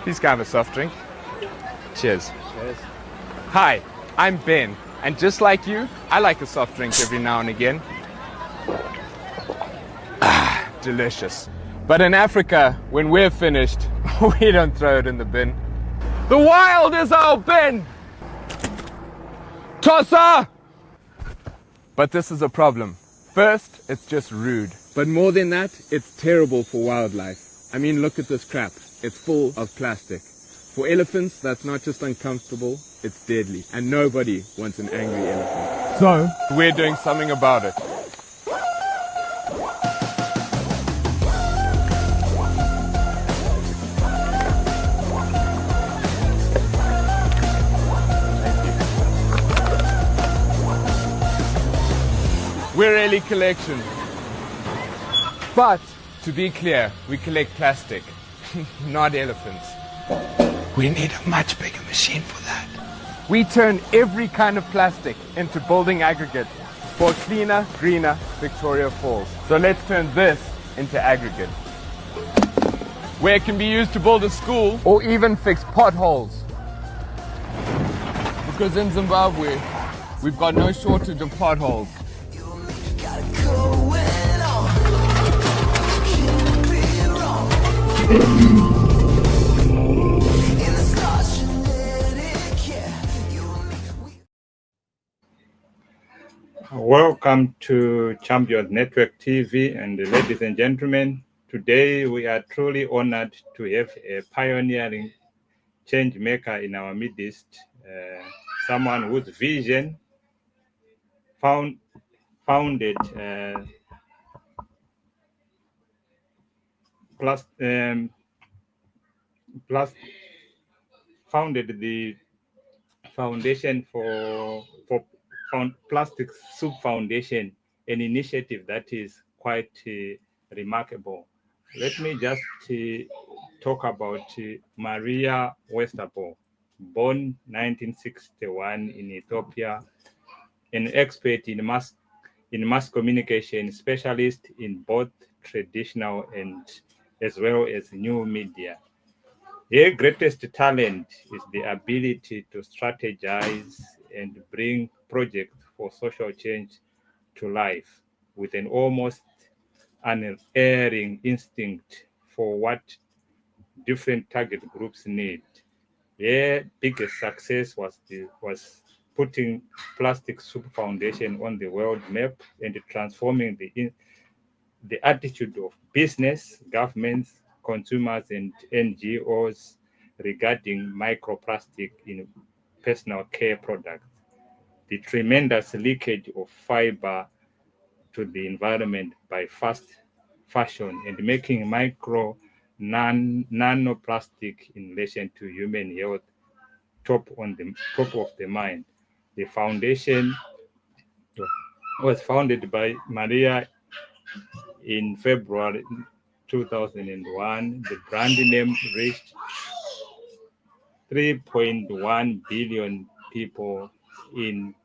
Please can I have a soft drink? Cheers. Cheers. Hi, I'm Ben, and just like you, I like a soft drink every now and again. Ah, delicious. But in Africa, when we're finished, we don't throw it in the bin. The wild is our bin! Tossa! But this is a problem. First, it's just rude. But more than that, it's terrible for wildlife. I mean, look at this crap. It's full of plastic. For elephants, that's not just uncomfortable, it's deadly. And nobody wants an angry elephant. So, we're doing something about it. We're Ellie Collection. But, to be clear, we collect plastic, not elephants. We need a much bigger machine for that. We turn every kind of plastic into building aggregate for a cleaner, greener Victoria Falls. So let's turn this into aggregate, where it can be used to build a school or even fix potholes. Because in Zimbabwe, we've got no shortage of potholes. Welcome to Champions Network TV, and ladies and gentlemen, today we are truly honored to have a pioneering change maker in our midst, someone whose vision founded founded the Foundation for Plastic Soup Foundation, an initiative that is quite remarkable. Let me just talk about Maria Westerbo, born 1961 in Ethiopia, an expert in mass communication, specialist in both traditional and as well as new media. Her greatest talent is the ability to strategize and bring projects for social change to life with an almost unerring instinct for what different target groups need. Her biggest success was putting Plastic Soup Foundation on the world map and transforming the attitude of business, governments, consumers, and NGOs regarding microplastic in personal care products. The tremendous leakage of fiber to the environment by fast fashion and making nanoplastic in relation to human health top of the mind. The foundation was founded by Maria in February 2001. The brand name reached 3.1 billion people in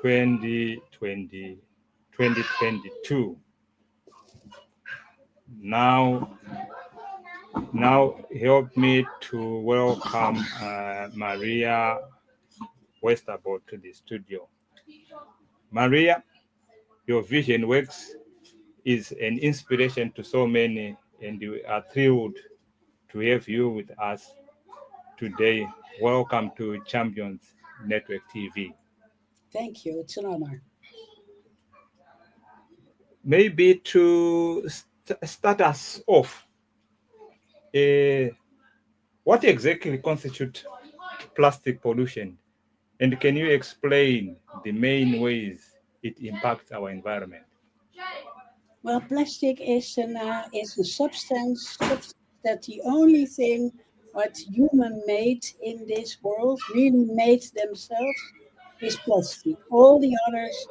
2022. Now help me to welcome Maria Westerbo to the studio. Maria, your vision works is an inspiration to so many, and we are thrilled to have you with us today. Welcome to Champions Network TV. Thank you. It's an honor. Maybe to start us off, what exactly constitutes plastic pollution? And can you explain the main ways it impacts our environment? Well, plastic is a substance that the only thing what human made in this world really made themselves is plastic. All the others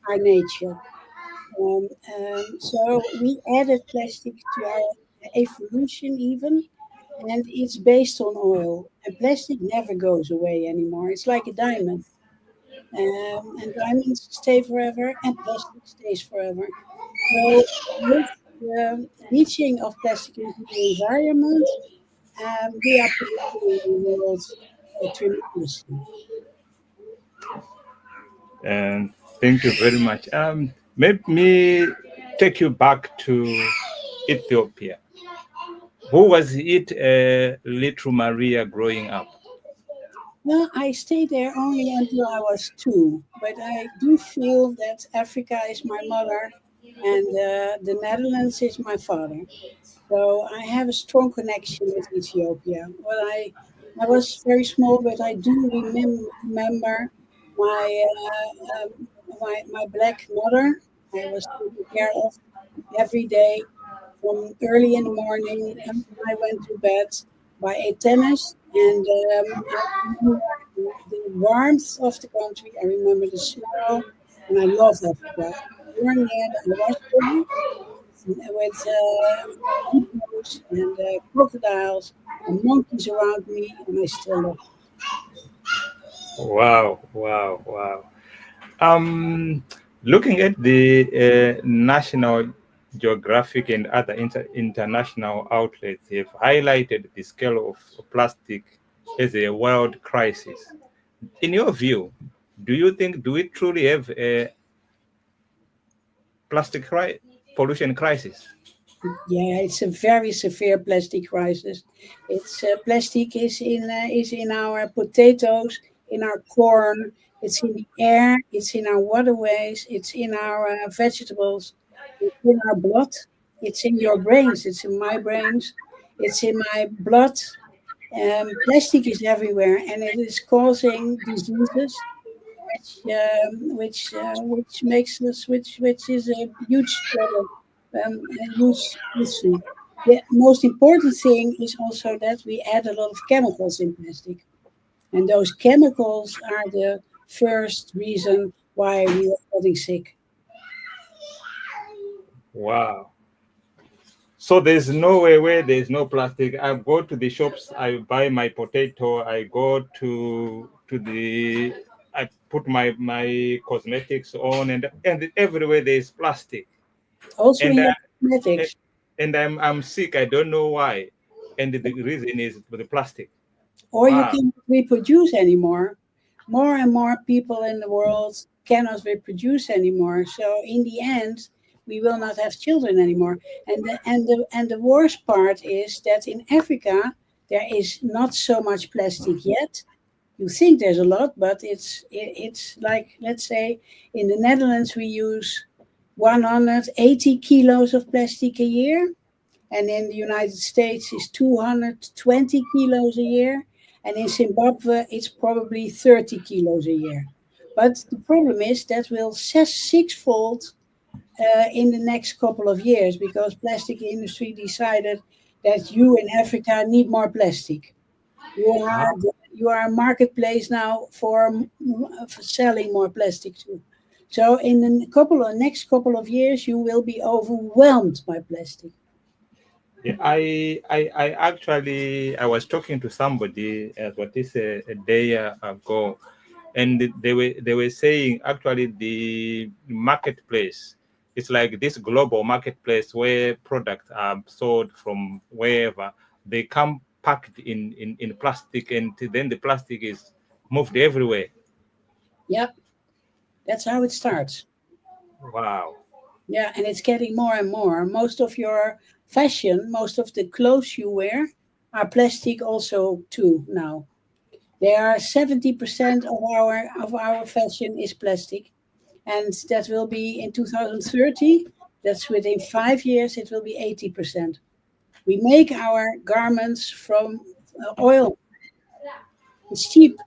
are nature. So we added plastic to our evolution even, and it's based on oil. And plastic never goes away anymore. It's like a diamond. And diamonds stay forever, and plastic stays forever. So with the leaching of plastic into the environment, we are polluting the world tremendously. And thank you very much. Let me take you back to Ethiopia. Who was it, little Maria, growing up? Well, I stayed there only until I was 2, but I do feel that Africa is my mother and the Netherlands is my father. So I have a strong connection with Ethiopia. Well, I was very small, but I do remember my my black mother. I was taken care of every day from early in the morning until I went to bed. I ate tennis, and I remember the warmth of the country. I remember the snow, and I love Africa. Born there, I was there with hippos and crocodiles and monkeys around me, and I still love it. Wow, wow, wow. Looking at the National Geographic and other international outlets, have highlighted the scale of plastic as a world crisis. In your view, do we truly have a plastic pollution crisis? Yeah, it's a very severe plastic crisis. It's plastic is in our potatoes, in our corn. It's in the air. It's in our waterways. It's in our vegetables. It's in our blood. It's in your brains. It's in my brains. It's in my blood. Plastic is everywhere, and it is causing diseases, which makes us which is a huge problem, a huge issue. The most important thing is also that we add a lot of chemicals in plastic, and those chemicals are the first reason why we are getting sick. Wow. So there's no way where there's no plastic. I go to the shops, I buy my potato, I go to the I put my cosmetics on, and everywhere there's plastic. Also And in your I, cosmetics, and I'm sick. I don't know why. And the reason is the plastic. or you Wow. cannot reproduce anymore. More and more people in the world cannot reproduce anymore. So in the end, we will not have children anymore. And the worst part is that in Africa there is not so much plastic yet. You think there's a lot, but it's like, let's say, in the Netherlands we use 180 kilos of plastic a year, and in the United States is 220 kilos a year, and in Zimbabwe it's probably 30 kilos a year. But the problem is that will sixfold in the next couple of years because plastic industry decided that you in Africa need more plastic. You are you are a marketplace now for selling more plastic too. So in the next couple of years, you will be overwhelmed by plastic. Yeah, I actually I was talking to somebody what is a day ago, and they were saying actually the marketplace it's like this global marketplace where products are sold from wherever they come packed in plastic, and then the plastic is moved everywhere. Yeah, that's how it starts. Wow. Yeah, and it's getting more and more. Most of your fashion, most of the clothes you wear are plastic also too now. There are 70% of our fashion is plastic, and that will be in 2030. That's within 5 years. It will be 80%. We make our garments from oil. It's cheap.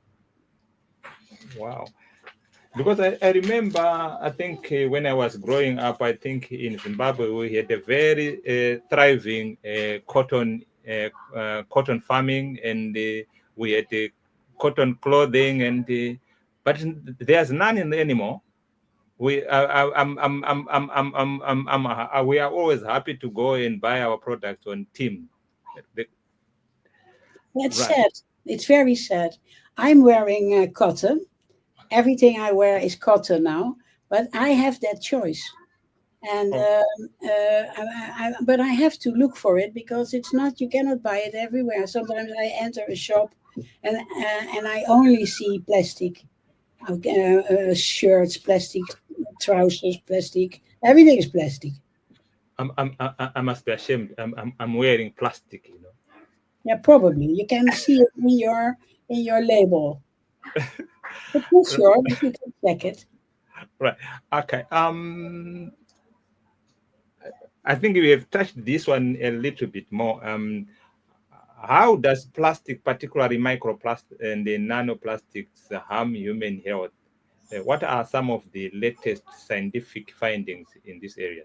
Wow. Because I remember, I think when I was growing up, I think in Zimbabwe we had a very thriving cotton farming, and we had cotton clothing, and but there's none anymore. We are always happy to go and buy our products on Team. The- That's Right. sad. It's very sad. I'm wearing cotton. Everything I wear is cotton now, but I have that choice. And Oh. but I have to look for it because it's not, you cannot buy it everywhere. Sometimes I enter a shop and I only see plastic shirts, plastic trousers, plastic. Everything is plastic. I must be ashamed. I'm wearing plastic, you know. Yeah, probably you can see it in your label. But not sure, but you can check it. Right. Okay. I think we have touched this one a little bit more. How does plastic, particularly microplastic and the nanoplastics, harm human health? What are some of the latest scientific findings in this area?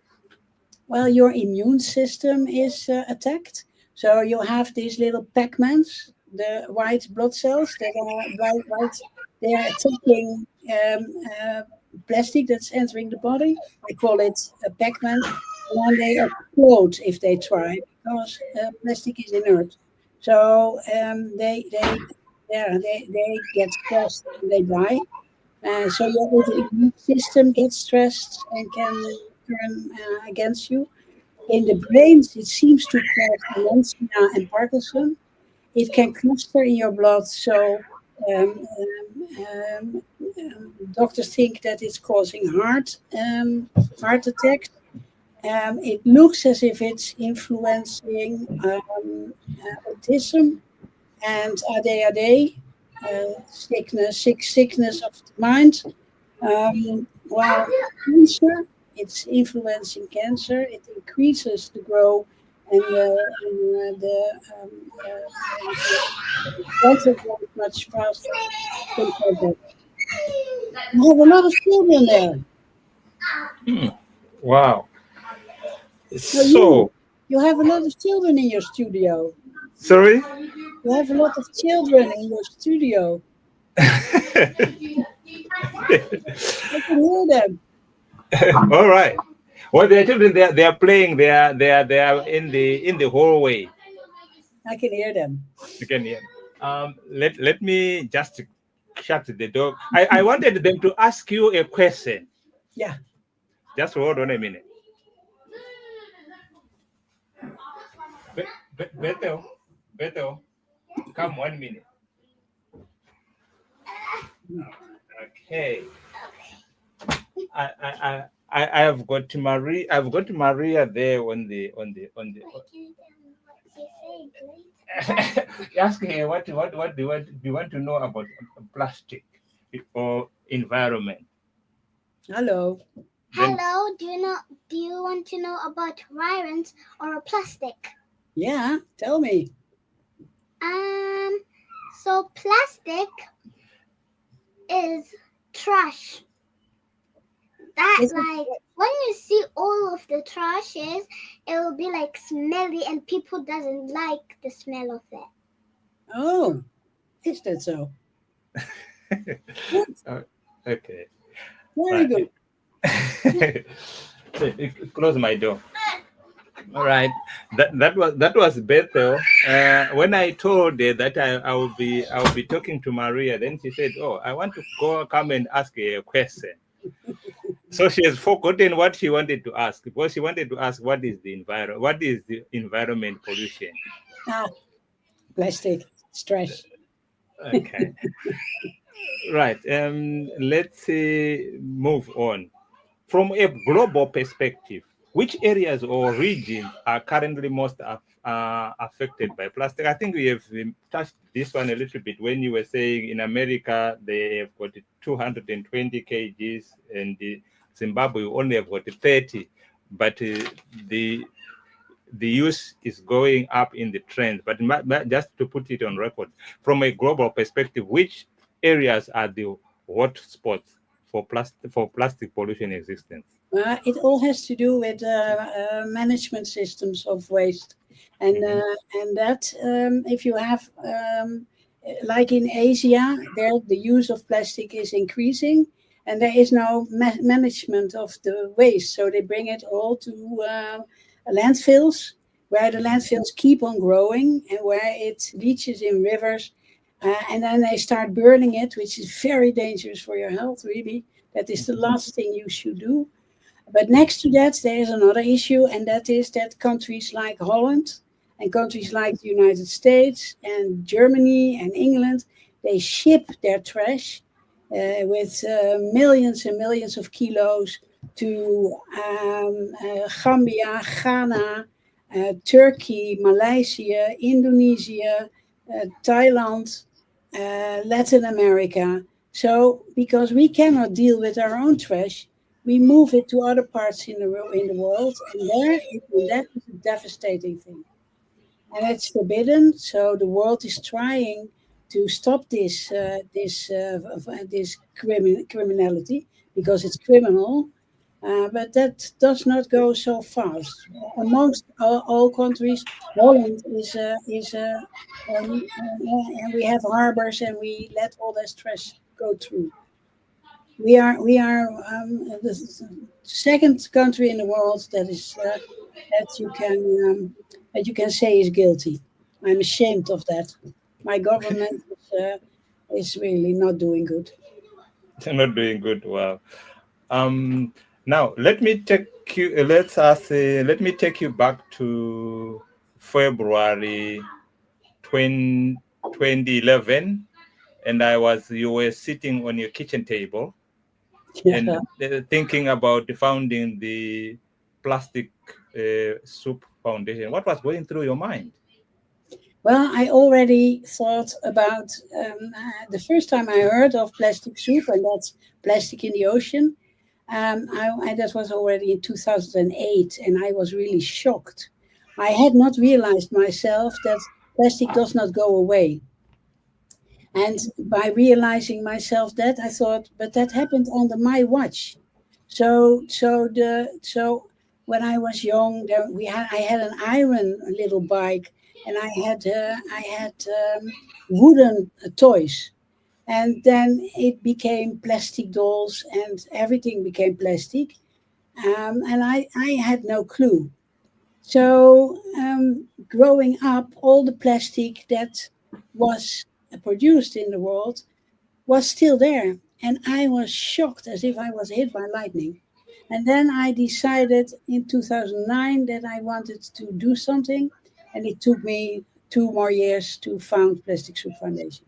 Well, your immune system is attacked. So you have these little Pac-Mans, the white blood cells that are white. They are attacking plastic that's entering the body. I call it a Pac-Man. And then they explode if they try because plastic is inert. So they get stressed and they die. So your immune system gets stressed and can turn against you. In the brains, it seems to cause dementia and Parkinson. It can cluster in your blood, so doctors think that it's causing heart attacks. It looks as if it's influencing autism and ADHD, sickness of the mind. While cancer, it's influencing cancer. It increases the growth and cancer grows much faster. Things like that. You have a lot of children there. Wow. No, you. So, You have a lot of children in your studio. sorry? You have a lot of children in your studio. I can hear them. All right. Well, the children they are playing. They are in the hallway. I can hear them. You can hear. Let me just shut the door. I wanted them to ask you a question. Yeah. Just hold on a minute. Bethel, Bethel, come 1 minute. Okay. I have got Maria. I've got Maria there on the. Ask her what do you want to know about plastic or environment? Hello. Then Hello, do you want to know about virus or a plastic? Yeah. Tell me. So plastic is trash. That Is it- like when you see all of the trashes, it will be like smelly and people doesn't like the smell of it. Oh, is that so? Good. okay. Very Right. good. Close my door. All right. That was Bethel. When I told her that I will be talking to Maria, then she said, "Oh, I want to come and ask her a question." So she has forgotten what she wanted to ask because she wanted to ask what is the environment pollution. Ah, plastic. It's trash. Okay. Right. Let's move on. From a global perspective, which areas or regions are currently most affected by plastic? I think we have touched this one a little bit when you were saying in America they have got 220 kgs and Zimbabwe only have got 30, but the use is going up in the trend. But just to put it on record, from a global perspective, which areas are the hot spots for plastic pollution existence? It all has to do with management systems of waste, and that if you have like in Asia, there the use of plastic is increasing, and there is no management of the waste, so they bring it all to landfills, where the landfills keep on growing and where it leaches in rivers, and then they start burning it, which is very dangerous for your health. Really, that is the last thing you should do. But next to that, there is another issue, and that is that countries like Holland and countries like the United States and Germany and England, they ship their trash with millions and millions of kilos to Gambia, Ghana, Turkey, Malaysia, Indonesia, Thailand, Latin America. So, because we cannot deal with our own trash, we move it to other parts in the world, and that is a devastating thing. And it's forbidden. So the world is trying to stop this criminality because it's criminal. But that does not go so fast. Amongst all countries, Holland and we have harbors and we let all this trash go through. We are the second country in the world that you can say is guilty. I'm ashamed of that. My government is really not doing good. They're not doing good. Wow. Now let me take you. Let me take you back to February 2011, and you were sitting on your kitchen table and thinking about founding the Plastic Soup Foundation. What was going through your mind? Well, I already thought about the first time I heard of plastic soup, and that's plastic in the ocean. That was already in 2008, and I was really shocked. I had not realized myself that plastic does not go away. And by realizing myself that, I thought, but that happened under my watch. So when I was young, I had an iron little bike, and I had wooden toys, and then it became plastic dolls, and everything became plastic, and I had no clue. So growing up, all the plastic that was produced in the world was still there, and I was shocked as if I was hit by lightning. And then I decided in 2009 that I wanted to do something, and it took me 2 more years to found Plastic Soup Foundation.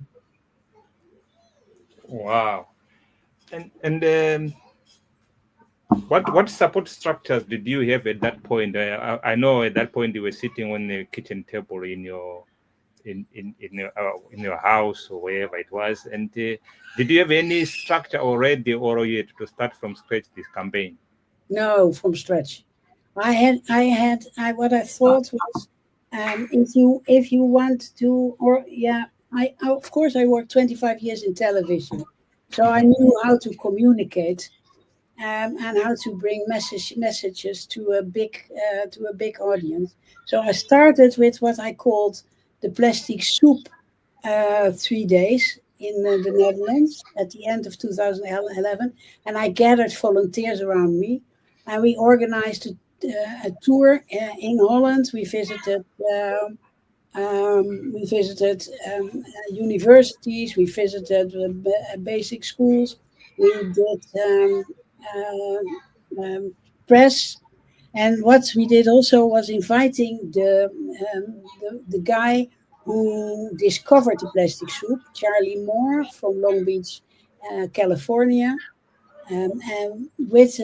Wow. And what support structures did you have at that point? I know at that point you were sitting on the kitchen table in your house or wherever it was. And did you have any structure already, or you had to start from scratch this campaign? No, from scratch. What I thought was, if you want to, or yeah, I of course I worked 25 years in television, so I knew how to communicate, and how to bring messages to a big audience. So I started with what I called the Plastic Soup 3 days in the Netherlands at the end of 2011, and I gathered volunteers around me, and we organized a tour in Holland. We visited universities. We visited basic schools. We did press, and what we did also was inviting the guy who discovered the plastic soup, Charlie Moore from Long Beach, California, and with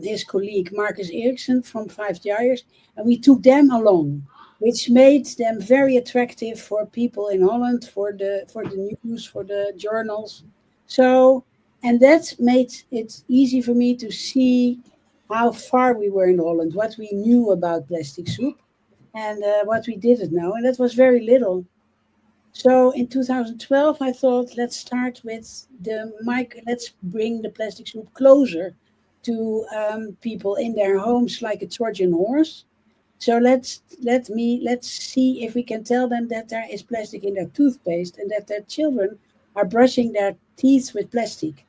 his colleague Marcus Ericsson from 5 Gyres, and we took them along, which made them very attractive for people in Holland, for the news, for the journals. So, and that made it easy for me to see how far we were in Holland, what we knew about plastic soup, and what we didn't know, and that was very little. So in 2012, I thought, let's start with let's bring the plastic soup closer to people in their homes, like a Trojan horse. So let's see if we can tell them that there is plastic in their toothpaste and that their children are brushing their teeth with plastic.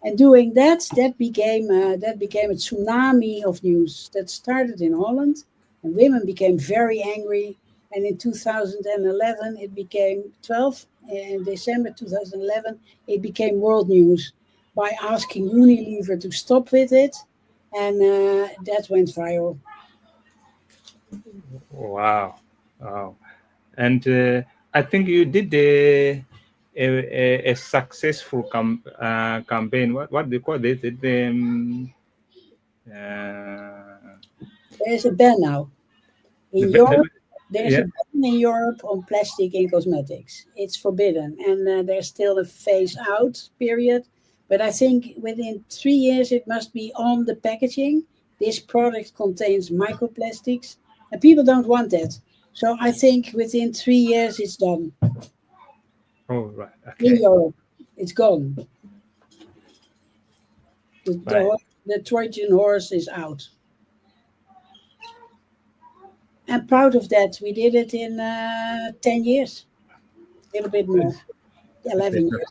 And doing that became a tsunami of news that started in Holland, and women became very angry. And in 2011, it became in December 2011, it became world news by asking Unilever to stop with it. and that went viral. Wow. Wow. And I think you did a successful campaign. What do you call this? There's a ban now in The, Europe. There's a yeah. ban in Europe on plastic in cosmetics. It's forbidden, and there's still a phase out period. But I think within 3 years it must be on the packaging. This product contains microplastics, and people don't want that. So I think within 3 years it's done Oh, right. in Okay. Europe. It's gone. The, the, Right. ho- the Trojan horse is out. I'm proud of that. We did it in 10 years, a little bit more, 11 years.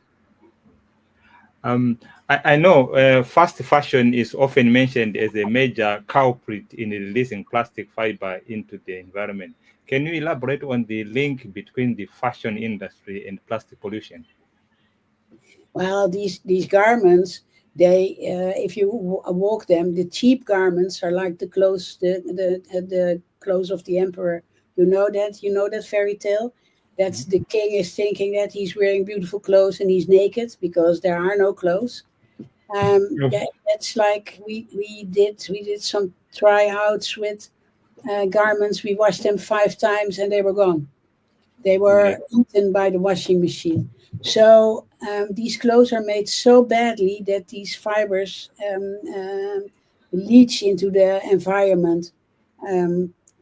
Um, I know fast fashion is often mentioned as a major culprit in releasing plastic fiber into the environment. Can you elaborate on the link between the fashion industry and plastic pollution? Well, these garments, they if you walk them, the cheap garments are like the clothes, the clothes of the emperor. You know that fairy tale. That's the king is thinking that he's wearing beautiful clothes and he's naked because there are no clothes. Yep. That's like we did some tryouts with garments. We washed them 5 times and they were gone. They Yeah. were eaten by the washing machine. So these clothes are made so badly that these fibers leach into the environment.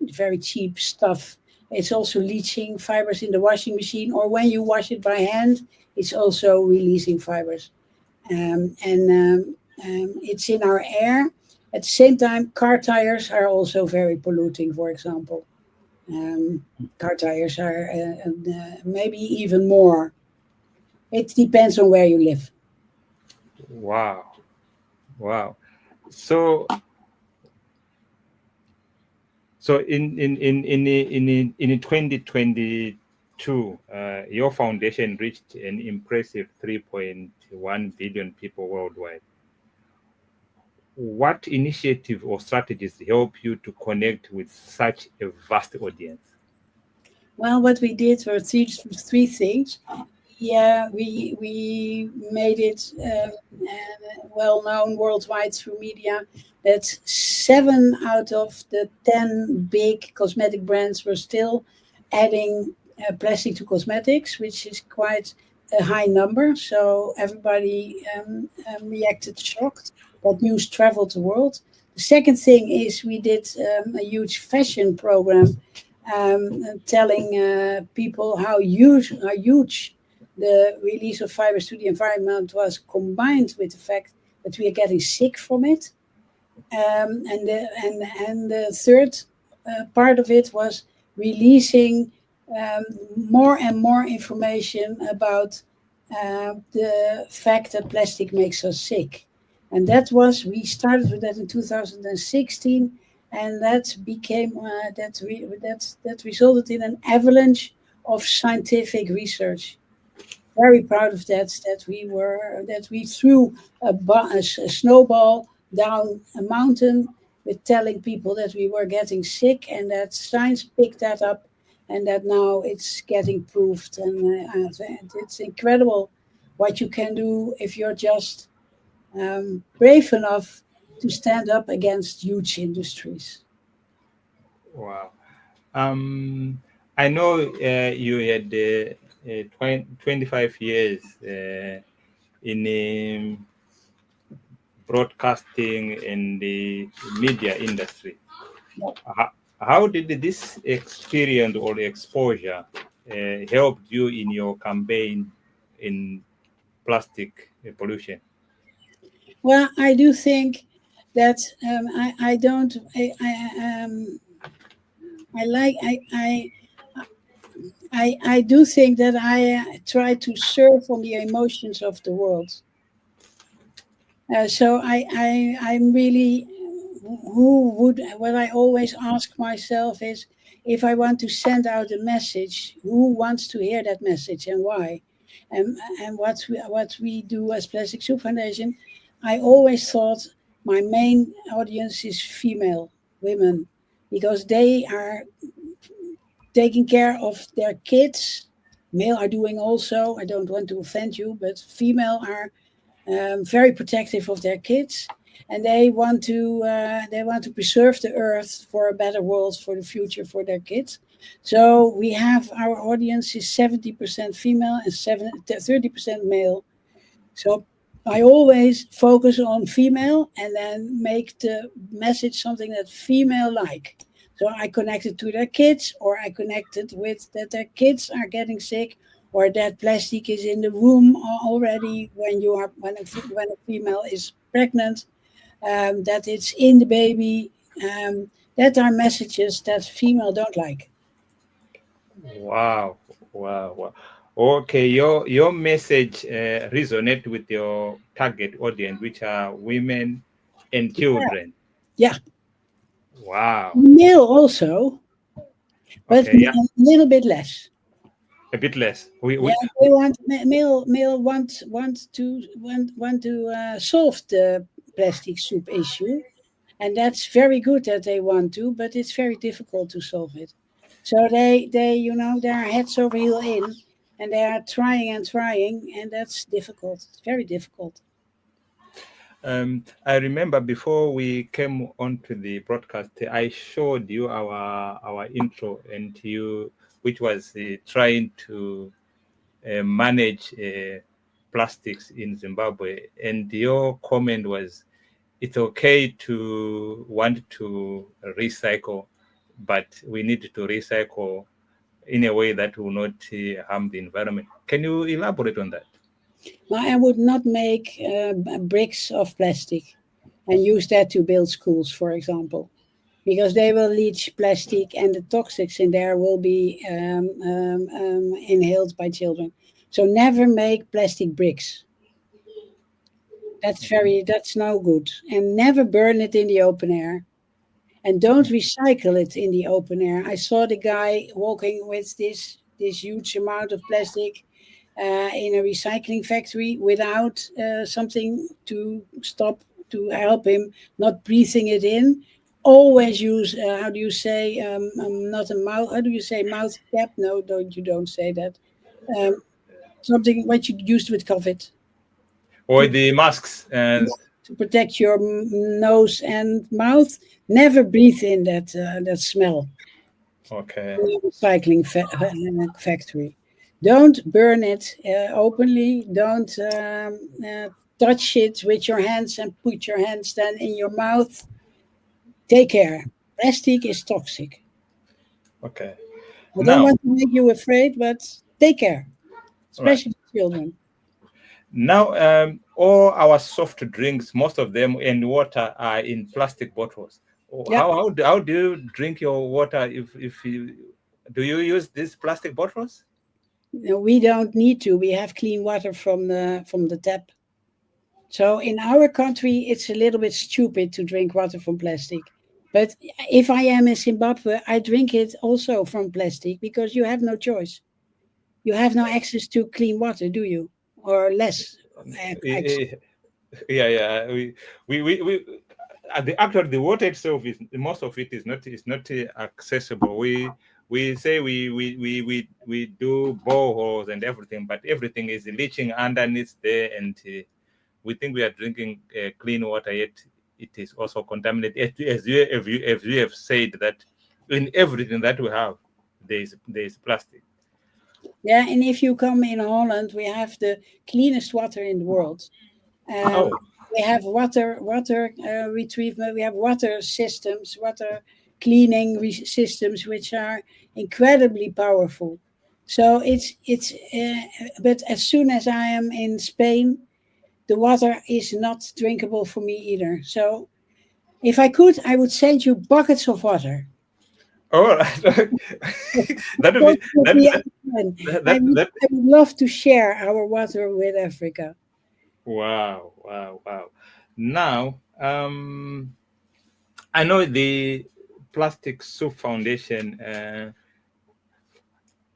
Very cheap stuff. It's also leaching fibers in the washing machine, or when you wash it by hand, it's also releasing fibers. And it's in our air. At the same time, car tires are also very polluting, for example. Um, Car tires are maybe even more. It depends on where you live. Wow. Wow. So in 2022, your foundation reached an impressive 3.1 billion people worldwide. What initiative or strategies help you to connect with such a vast audience? Well, what we did were three things. Yeah, we made it well known worldwide through media that 7 out of the 10 big cosmetic brands were still adding plastic to cosmetics, which is quite a high number. So everybody reacted shocked. That news traveled the world. The second thing is we did a huge fashion program telling people how huge the release of fibers to the environment was, combined with the fact that we are getting sick from it. And the third part of it was releasing more and more information about the fact that plastic makes us sick. And we started with that in 2016, and that resulted in an avalanche of scientific research. Very proud of that we threw a snowball down a mountain with telling people that we were getting sick, and that science picked that up, and that now it's getting proved. And it's incredible what you can do if you're just brave enough to stand up against huge industries. Wow. I know you had 25 years in broadcasting and the media industry. Yeah. How did this experience or exposure helped you in your campaign in plastic pollution? Well, I do think that I don't I like I do think that I try to surf on the emotions of the world. So I'm really who would what I always ask myself is, if I want to send out a message, who wants to hear that message and why? And what we do as Plastic Soup Foundation, I always thought My main audience is female women because they are taking care of their kids. Male are doing also. I don't want to offend you, but female are very protective of their kids, and they want to preserve the earth for a better world for the future for their kids. So we have our audience is 70% female and 30% male. So I always focus on female and then make the message something that female like. So I connect it to their kids, or I connect it with that their kids are getting sick, or that plastic is in the room already when a female is pregnant, that it's in the baby. That are messages that female don't like. Wow, wow, wow. Okay, your message resonate with your target audience, which are women and children. Yeah, Wow. male also, but Okay, yeah, a little bit less. a bit less. Yeah, they want male want to solve the plastic soup issue, and that's very good that they want to, but it's very difficult to solve it. So they they're heads over heel in, and they are trying and trying, and that's difficult. It's very difficult. I remember before we came onto the broadcast, I showed you our intro, and you, which was trying to manage plastics in Zimbabwe, and your comment was, it's okay to want to recycle, but we need to recycle in a way that will not harm the environment. Can you elaborate on that? Now, I would not make bricks of plastic and use that to build schools, for example, because they will leach plastic and the toxics in there will be inhaled by children. So never make plastic bricks. That's no good. And never burn it in the open air. And don't recycle it in the open air. I saw the guy walking with this huge amount of plastic in a recycling factory without something to stop to help him not breathing it in. Always use how do you say not a mouth? How do you say mouth cap? No, don't say that. Um, Something what you used with COVID Or to the masks and to protect your nose and mouth. Never breathe in that smell. okay. In a recycling factory. Don't burn it openly. Don't touch it with your hands and put your hands then in your mouth. Take care. Plastic is toxic. Okay. I don't Now, want to make you afraid, but take care, right. especially children. Now, all our soft drinks, most of them, and water are in plastic bottles. Yeah, How do you drink your water if you do you use these plastic bottles? no, we don't need to. We have clean water from the tap. So in our country, it's a little bit stupid to drink water from plastic. But if I am in Zimbabwe, I drink it also from plastic because you have no choice. You have no access to clean water, do you? Or less access. Eh, yeah, yeah. Actually the water itself is, most of it is not accessible. We say we do boreholes and everything, but everything is leaching underneath there, and we think we are drinking clean water, yet it is also contaminated. As you have said, that in everything that we have, there is plastic. Yeah, and if you come in Holland, we have the cleanest water in the world. Um, Oh, we have water retrieval. We have water systems, water cleaning systems, which are incredibly powerful. So it's. But as soon as I am in Spain, the water is not drinkable for me either. So if I could, I would send you buckets of water. oh, that would That be would that be that excellent. that, that I would love to share our water with Africa. Wow, wow, wow. Now, I know the Plastic Soup Foundation.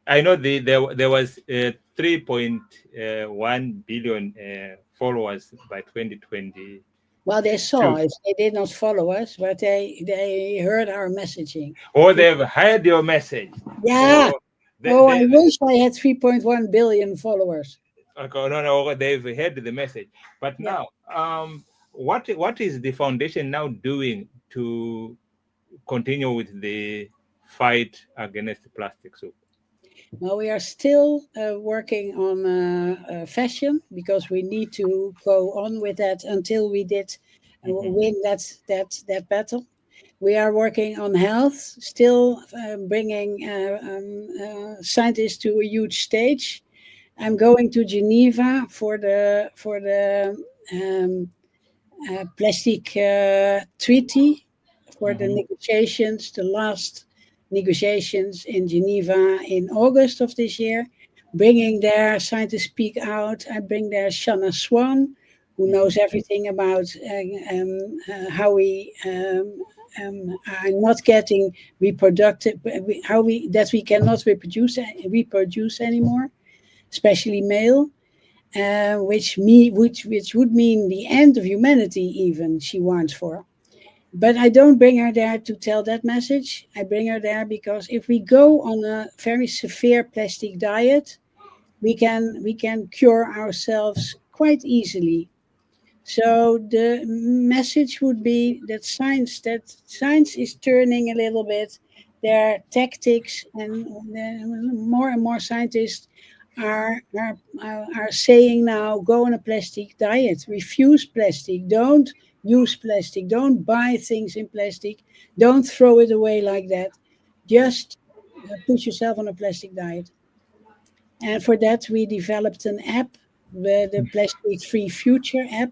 I know there was 3.1 billion followers by 2020. Well, they saw us. They did not follow us, but they heard our messaging. Or they've heard your message. Yeah. Or I wish I had 3.1 billion followers. okay, no, they've heard the message. But Yeah. now, what is the foundation now doing to continue with the fight against plastic soup? Well, we are still working on fashion because we need to go on with that until we did win that battle. We are working on health, still bringing scientists to a huge stage. I'm going to Geneva for the plastic treaty, for the negotiations, the last negotiations in Geneva in August of this year, bringing their scientists speak out. I bring there Shanna Swan, who knows everything about how we are not getting reproductive, how we cannot reproduce anymore, especially male. Which would mean the end of humanity, even she warns for. But I don't bring her there to tell that message. I bring her there because if we go on a very severe plastic diet, we can cure ourselves quite easily. So the message would be that science is turning a little bit their tactics, and more scientists are saying now, go on a plastic diet, refuse plastic, don't use plastic, don't buy things in plastic, don't throw it away like that, just put yourself on a plastic diet. And for that we developed an app, the Plastic Free Future app,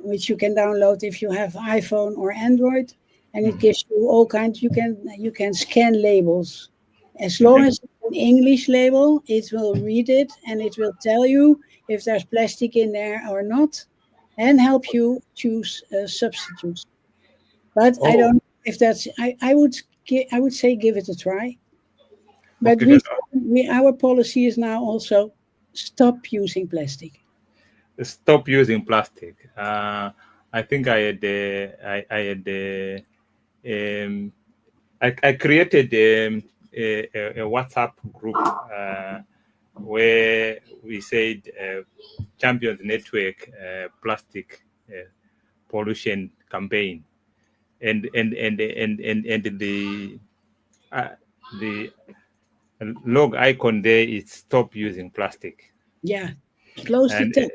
which you can download if you have iPhone or Android, and it gives you all kinds. You can scan labels. As long as it's an English label, it will read it and it will tell you if there's plastic in there or not, and help you choose substitutes. But I don't know if that's. I would say give it a try. But Okay, our policy is now also stop using plastic. stop using plastic. I think I created a WhatsApp group where we said Champions Network plastic pollution campaign, and the log icon there is stop using plastic. Yeah, close the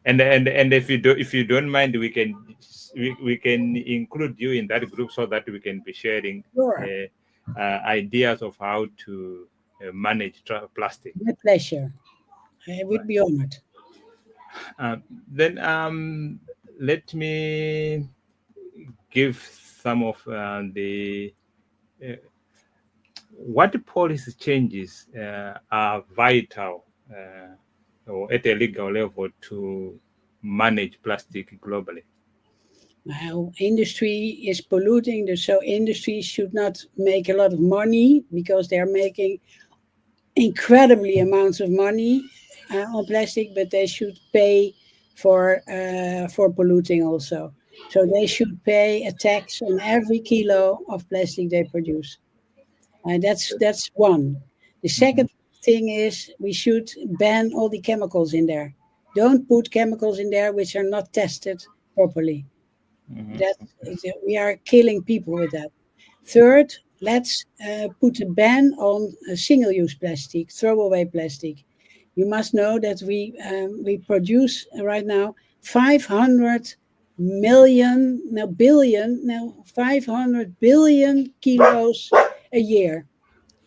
And tab. and if you don't mind, we can include you in that group so that we can be sharing Sure. ideas of how to manage plastic. My pleasure. I would be honored. Then let me give some of the what policy changes are vital or at a legal level to manage plastic globally. Well, industry is polluting, so industry should not make a lot of money because they're making incredibly amounts of money on plastic, but they should pay for polluting also. So they should pay a tax on every kilo of plastic they produce. That's one. The second thing is we should ban all the chemicals in there. Don't put chemicals in there which are not tested properly. That we are killing people with that. Third, let's put a ban on single-use plastic, throwaway plastic. You must know that we produce right now 500 million, no billion, no 500 billion kilos a year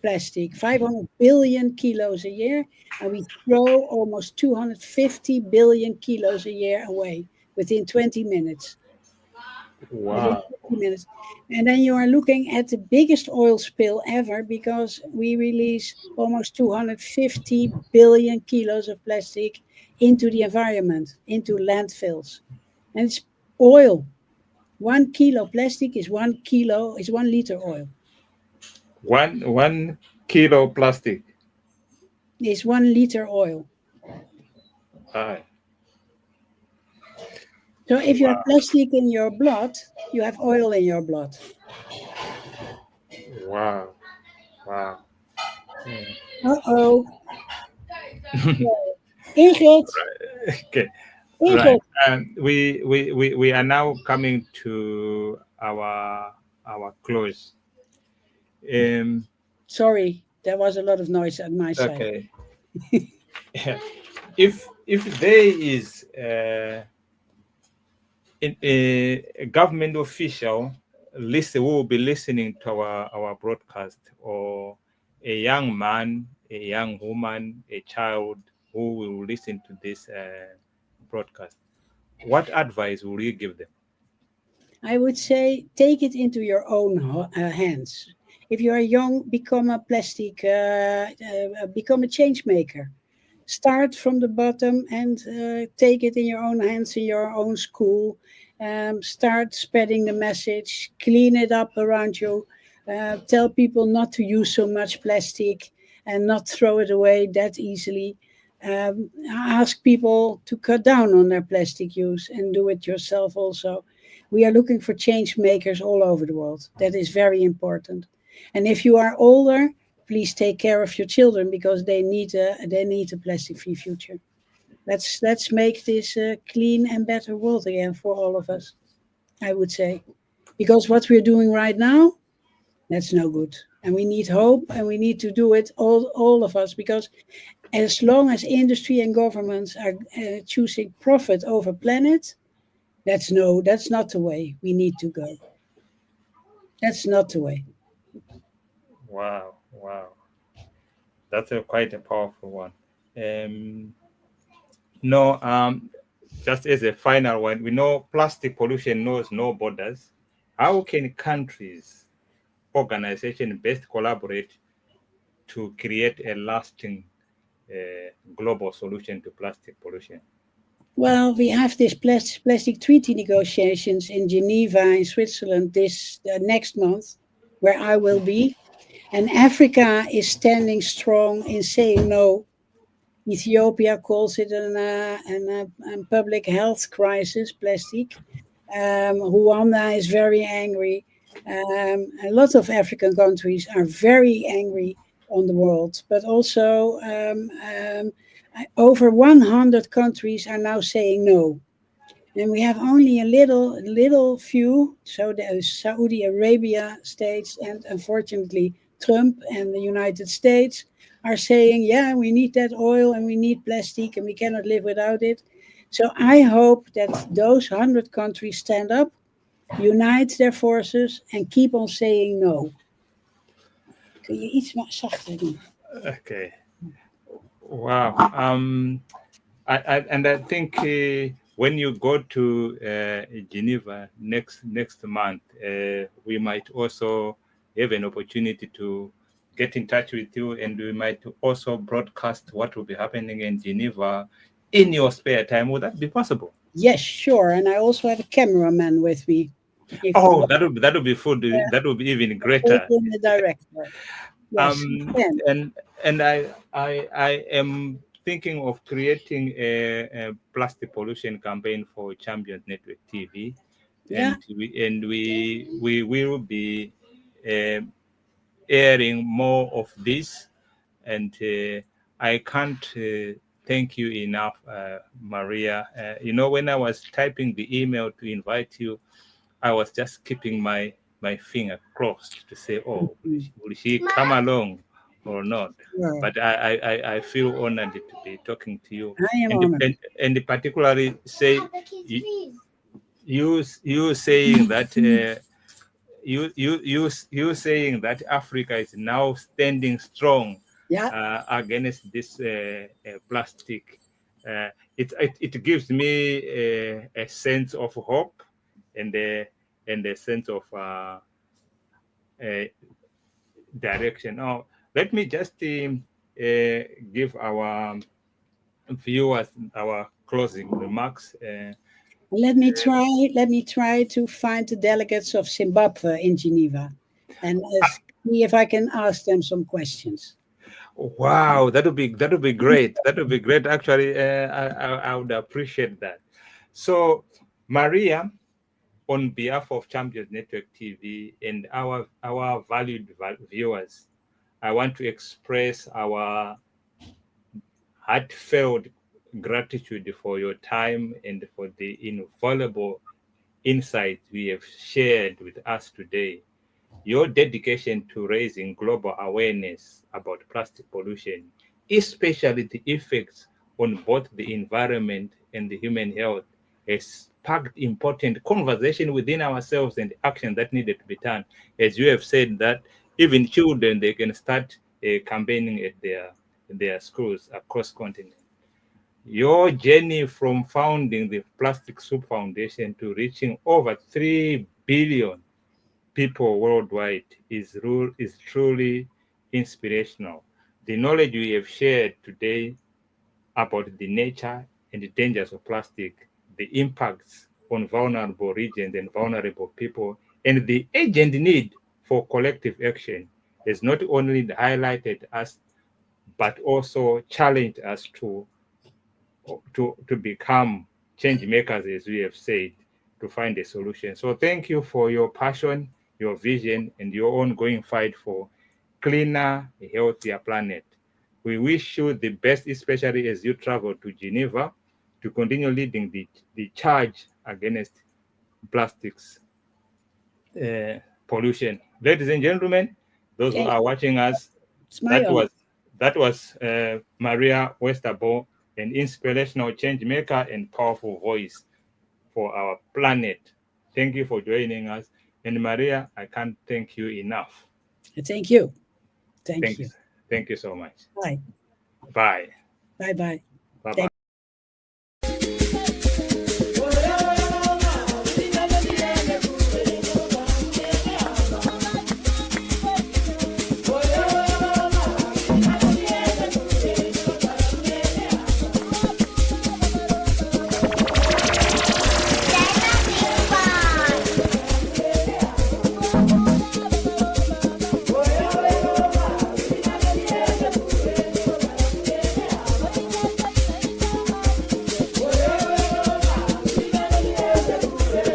plastic, 500 billion kilos a year, and we throw almost 250 billion kilos a year away within 20 minutes. Within Wow. 20 minutes. And then you are looking at the biggest oil spill ever because we release almost 250 billion kilos of plastic into the environment, into landfills. And it's oil. 1 kilo plastic is 1 liter oil. One kilo plastic. Is 1 liter oil. Aye. So if you have plastic in your blood, you have oil in your blood. Wow. Wow. Uh-oh. Ingrid, Okay. Right. Ingrid. We are now coming to our close. Sorry, there was a lot of noise on my side. Okay. If there is a government official who will be listening to our broadcast, or a young man, a young woman, a child who will listen to this broadcast, what advice will you give them? I would say take it into your own hands. If you are young, become a become a change maker. Start from the bottom and take it in your own hands in your own school. Start spreading the message, clean it up around you. Tell people not to use so much plastic and not throw it away that easily. Ask people to cut down on their plastic use and do it yourself also. We are looking for change makers all over the world. That is very important. And if you are older, please take care of your children because they need a plastic-free future. Let's make this a clean and better world again for all of us. I would say, because what we're doing right now, that's no good, and we need hope, and we need to do it all of us, because as long as industry and governments are choosing profit over planet, that's not the way we need to go. That's not the way. Wow, wow, that's quite a powerful one. No, just as a final one, we know plastic pollution knows no borders. How can countries, organizations best collaborate to create a lasting global solution to plastic pollution? Well, we have this plastic treaty negotiations in Geneva, in Switzerland, this next month, where I will be. And Africa is standing strong in saying no. Ethiopia calls it a public health crisis, plastic. Rwanda is very angry. A lot of African countries are very angry on the world, but also over 100 countries are now saying no. And we have only a little few, so the Saudi Arabia states and unfortunately Trump and the United States are saying, yeah, we need that oil and we need plastic and we cannot live without it. So I hope that those 100 countries stand up, unite their forces and keep on saying no. Kun je iets zachter doen? Okay. Wow. And I think when you go to Geneva next month, we might also have an opportunity to get in touch with you, and we might also broadcast what will be happening in Geneva in your spare time. Would that be possible? Yes, sure. And I also have a cameraman with me. Oh, that would be food. Yeah. That would be even greater. The director. Yes, and I am thinking of creating a plastic pollution campaign for Champions Network TV, yeah. and we will be airing more of this, and I can't thank you enough, Maria. When I was typing the email to invite you, I was just keeping my finger crossed to say, oh, will she come along or not? Yeah. But I feel honored to be talking to you. I am honored. And particularly say you saying that you saying that Africa is now standing strong against this plastic. It gives me a sense of hope and a sense of direction. Now, let me just give our viewers our closing remarks. Let me try to find the delegates of Zimbabwe in Geneva and see if I can ask them some questions. Wow, that would be great. That would be great. Actually, I would appreciate that. So, Maria, on behalf of Champions Network TV and our valued viewers, I want to express our heartfelt gratitude for your time and for the invaluable insights we have shared with us today. Your dedication to raising global awareness about plastic pollution, especially the effects on both the environment and the human health, has sparked important conversation within ourselves and action that needed to be done. As you have said, that even children, they can start campaigning at their schools across continent. Your journey from founding the Plastic Soup Foundation to reaching over 3 billion people worldwide is truly inspirational. The knowledge we have shared today about the nature and the dangers of plastic, the impacts on vulnerable regions and vulnerable people, and the urgent need for collective action has not only highlighted us, but also challenged us to become change makers, as we have said, to find a solution. So thank you for your passion, your vision, and your ongoing fight for cleaner, healthier planet. We wish you the best, especially as you travel to Geneva to continue leading the charge against plastics pollution. Ladies and gentlemen, those who are watching us, It's my honor. that was Maria Westerbo, an inspirational change maker and powerful voice for our planet. Thank you for joining us. And Maria, I can't thank you enough. Thank you. Thank you. Thank you so much. Bye. Bye. Bye-bye. Bye-bye.